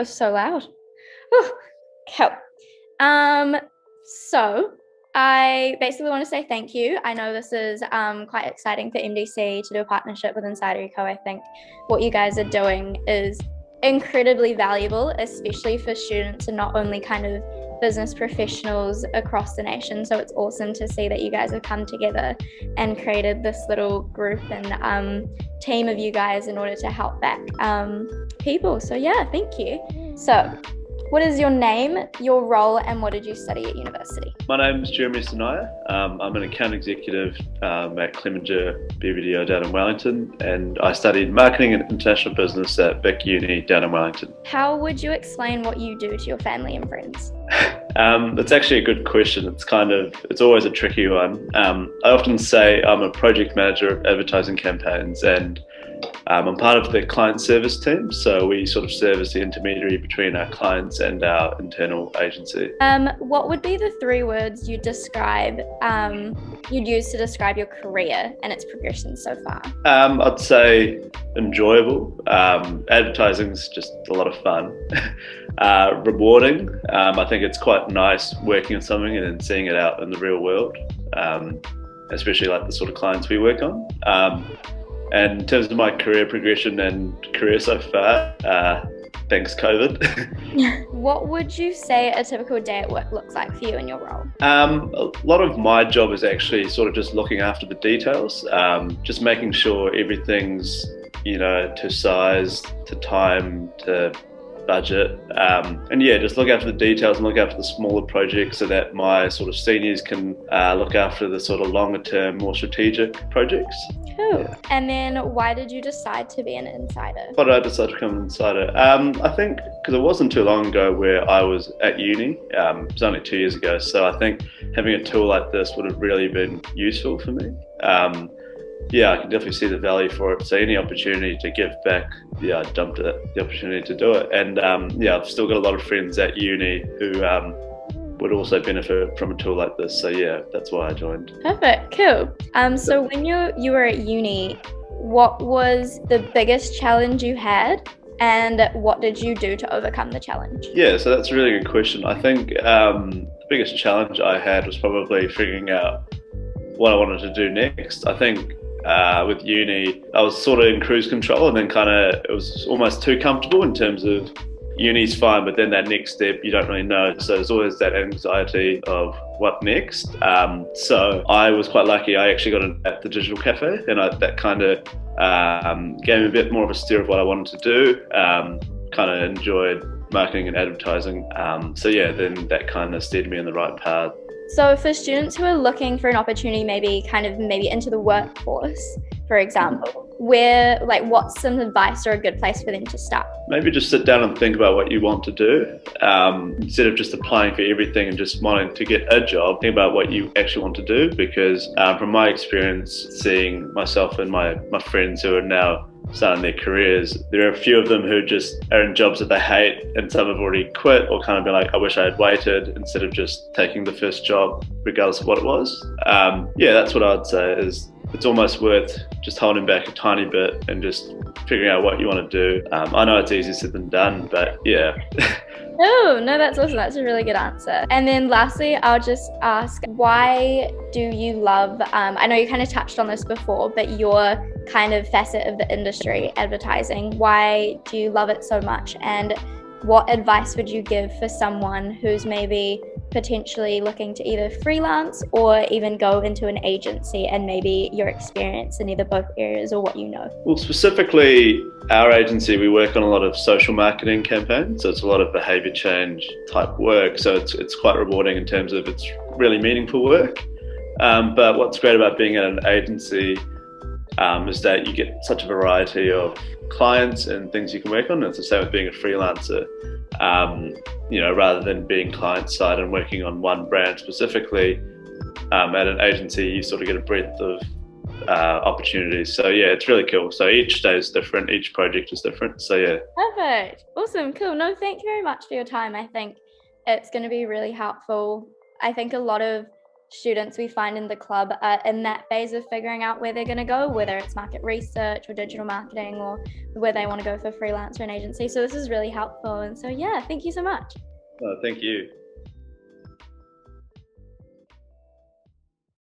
was so loud. Whew. Cool. So I basically want to say thank you. I know this is quite exciting for MDC to do a partnership with Insider Eco. I think what you guys are doing is incredibly valuable, especially for students and not only kind of business professionals across the nation. So it's awesome to see that you guys have come together and created this little group and team of you guys in order to help back people. So yeah, thank you. So what is your name, your role, and what did you study at university? My name is Sinniah. I'm an account executive at Clemenger BBDO down in Wellington, and I studied marketing and international business at Vic Uni down in Wellington. How would you explain what you do to your family and friends? That's actually a good question. It's always a tricky one. I often say I'm a project manager of advertising campaigns, and I'm part of the client service team, so we sort of serve as the intermediary between our clients and our internal agency. What would be the 3 words you'd use to describe your career and its progression so far? I'd say enjoyable. Advertising is just a lot of fun. Rewarding. I think it's quite nice working on something and then seeing it out in the real world, especially like the sort of clients we work on. And in terms of my career progression and career so far, thanks COVID. What would you say a typical day at work looks like for you in your role? A lot of my job is actually sort of just looking after the details, just making sure everything's, to size, to time, to budget, and yeah, just look after the details and look after the smaller projects so that my sort of seniors can look after the sort of longer term, more strategic projects. Cool. Yeah. And then why did you decide to be an insider? Why did I decide to become an insider? I think because it wasn't too long ago where I was at uni. It was only 2 years ago, so I think having a tool like this would have really been useful for me. Yeah, I can definitely see the value for it. So any opportunity to give back, I jumped at the opportunity to do it. And I've still got a lot of friends at uni who would also benefit from a tool like this. So yeah, that's why I joined. Perfect, cool. So when you were at uni, what was the biggest challenge you had? And what did you do to overcome the challenge? Yeah, so that's a really good question. I think the biggest challenge I had was probably figuring out what I wanted to do next. I think with uni, I was sort of in cruise control, and then it was almost too comfortable in terms of uni's fine, but then that next step you don't really know. So there's always that anxiety of what next. So I was quite lucky. I actually got in at the digital cafe, and that kind of gave me a bit more of a steer of what I wanted to do. Kind of enjoyed marketing and advertising. So yeah, then that kind of steered me in the right path. So for students who are looking for an opportunity, maybe into the workforce, for example, what's some advice or a good place for them to start? Maybe just sit down and think about what you want to do. Instead of just applying for everything and just wanting to get a job, think about what you actually want to do, because from my experience, seeing myself and my friends who are now starting their careers, there are a few of them who just are in jobs that they hate, and some have already quit or kind of been like, I wish I had waited, instead of just taking the first job regardless of what it was. That's what I'd say, is it's almost worth just holding back a tiny bit and just figuring out what you want to do. I know it's easier said than done, but yeah. Oh, no, that's awesome. That's a really good answer. And then lastly, I'll just ask, why do you love, I know you kind of touched on this before, but your kind of facet of the industry, advertising, why do you love it so much? And what advice would you give for someone who's maybe potentially looking to either freelance or even go into an agency, and maybe your experience in either both areas or what you know? Well, specifically our agency, we work on a lot of social marketing campaigns, so it's a lot of behaviour change type work, so it's quite rewarding in terms of it's really meaningful work. But what's great about being at an agency is that you get such a variety of clients and things you can work on. It's the same with being a freelancer. Rather than being client side and working on one brand specifically, at an agency you sort of get a breadth of opportunities. So yeah, it's really cool. So each day is different, each project is different. So yeah. Perfect. Awesome. Cool. No, thank you very much for your time. I think it's going to be really helpful. I think a lot of students we find in the club are in that phase of figuring out where they're going to go, whether it's market research or digital marketing, or where they want to go for freelance or an agency. So this is really helpful. And so, yeah, thank you so much. Thank you.